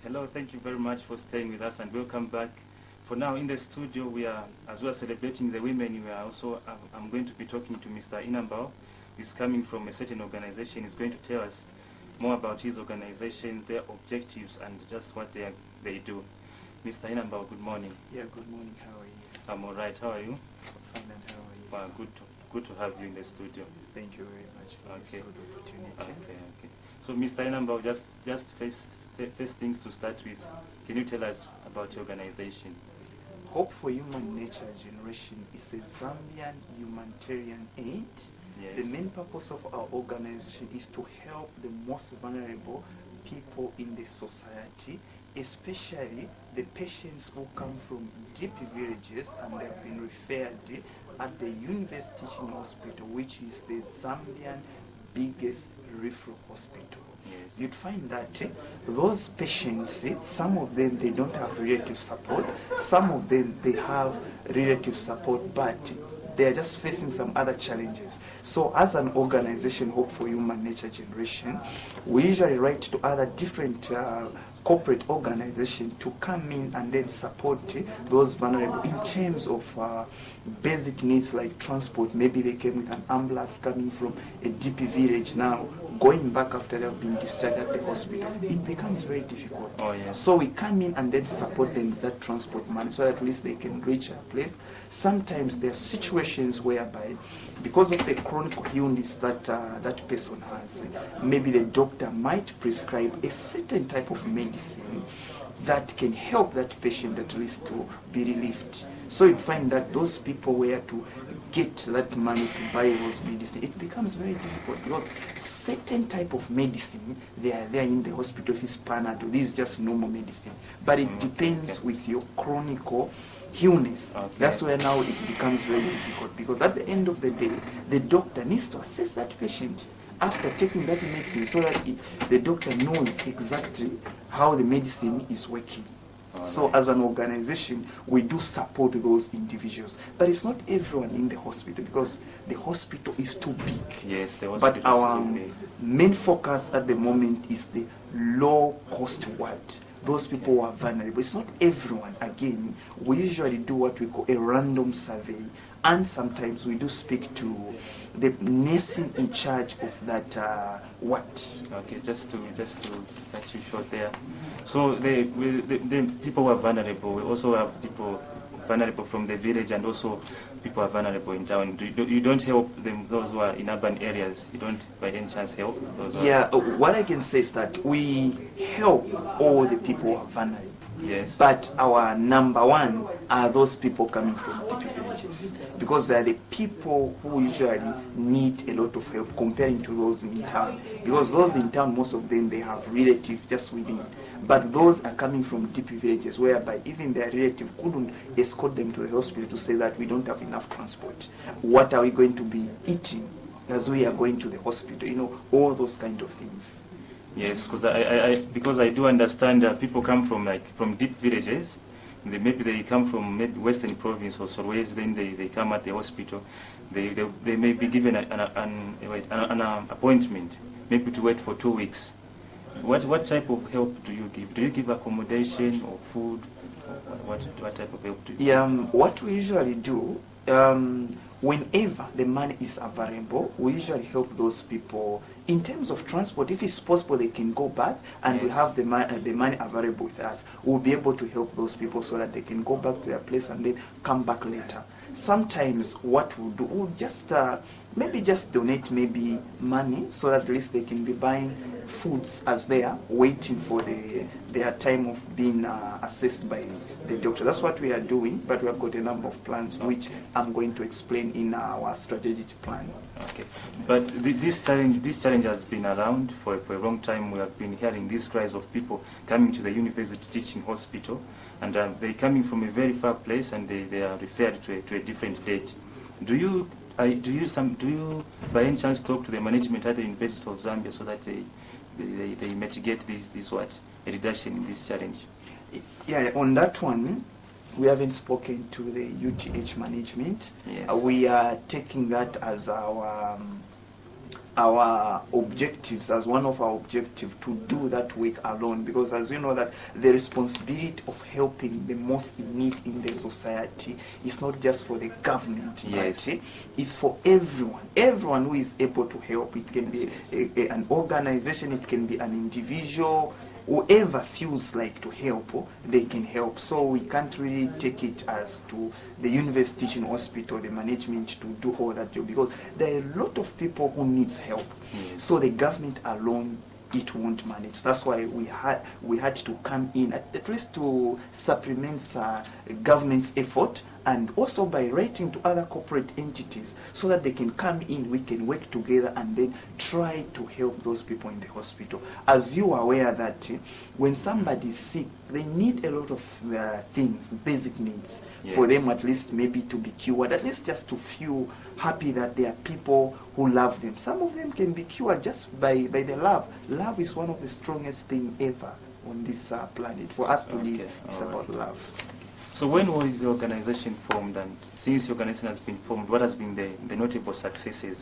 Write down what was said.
Hello, thank you very much for staying with us and welcome back. For now, in the studio, we are, as well as celebrating the women, we are also, I'm going to be talking to Mr. Inambao. He's coming from a certain organization. He's going to tell us more about his organization, their objectives, and just what they do. Mr. Inambao, good morning. Yeah, good morning. How are you? I'm all right. How are you? Fine, and how are you? Well, good to have you in the studio. Thank you very much for this good opportunity. Okay. So, Mr. Inambao, just first things to start with, can you tell us about your organization? Hope for Human Nature Generation is a Zambian humanitarian aid. Yes. The main purpose of our organization is to help the most vulnerable people in the society, especially the patients who come from deep villages and they have been referred at the University Teaching Hospital, which is the Zambian biggest referral hospital. Yes. You'd find that those patients, some of them they don't have relative support, some of them they have relative support, but they are just facing some other challenges. So as an organization, Hope for Human Nature Generation, we usually write to other different corporate organizations to come in and then support those vulnerable in terms of basic needs like transport. Maybe they came with an ambulance coming from a DP village now, going back after they have been discharged at the hospital. It becomes very difficult. Oh, yes. So we come in and then support them with that transport money so that at least they can reach a place. Sometimes there are situations whereby, because of the chronic illness that that person has, maybe the doctor might prescribe a certain type of medicine that can help that patient at least to be relieved. So you find that those people were to get that money to buy those medicine, it becomes very difficult because certain type of medicine they are there in the hospital. This is Panadol, this is just normal medicine, but it depends with your chronic illness. Okay. That's where now it becomes very difficult, because at the end of the day the doctor needs to assess that patient after taking that medicine so that the doctor knows exactly how the medicine is working. So as an organization, we do support those individuals. But it's not everyone in the hospital, because the hospital is too big. Yes, but our main focus at the moment is the low-cost ward. Those people who are vulnerable. It's not everyone. Again, we usually do what we call a random survey, and sometimes we do speak to the nursing in charge of that ward. Okay, just to cut you short there. So the people who are vulnerable, we also have people vulnerable from the village, and also people are vulnerable in town. You don't help them, those who are in urban areas. You don't by any chance help those? Yeah, what I can say is that we help all the people who are vulnerable. Yes. But our number one are those people coming from deep villages, because they are the people who usually need a lot of help comparing to those in town. Because those in town, most of them, they have relatives just within. But those are coming from deep villages, whereby even their relative couldn't escort them to the hospital to say that we don't have enough transport. What are we going to be eating as we are going to the hospital? You know, all those kind of things. Yes, because I do understand people come from deep villages. Maybe they come from Western Province or Solwezi. Then they come at the hospital. They may be given an appointment, maybe to wait for 2 weeks. What type of help do you give? Do you give accommodation or food? What type of help do you give? What we usually do, whenever the money is available, we usually help those people in terms of transport. If it's possible, they can go back, and we have the money available with us. We'll be able to help those people so that they can go back to their place and then come back later. Sometimes what we'll do, we'll just maybe just donate maybe money so that at least they can be buying foods as they are waiting for their time of being assessed by the doctor. That's what we are doing, but we have got a number of plans which I'm going to explain in our strategic plan. Okay, but this challenge has been around for a long time. We have been hearing this cries of people coming to the University Teaching Hospital, and they're coming from a very far place, and they are referred to a different date. Do you by any chance talk to the management at the University of Zambia so that they mitigate this a reduction in this challenge? Yeah, on that one, we haven't spoken to the UTH management. Yes. We are taking that as our our objectives, as one of our objectives, to do that work alone, because as you know that the responsibility of helping the most in need in the society is not just for the government, yes. right? It's for everyone who is able to help. It can be an organization, it can be an individual. Whoever feels like to help, they can help. So we can't really take it as to the university teaching hospital, the management to do all that job, because there are a lot of people who need help. Yes. So the government alone, it won't manage. That's why we had to come in at least to supplement government's effort, and also by writing to other corporate entities so that they can come in, we can work together and then try to help those people in the hospital. As you are aware that when somebody is sick, they need a lot of things, basic needs. Yes. For them at least maybe to be cured, at least just to feel happy that there are people who love them. Some of them can be cured just by the love. Love is one of the strongest things ever on this planet. For us to live, it's about love. So when was the organization formed, and since the organization has been formed, what has been the notable successes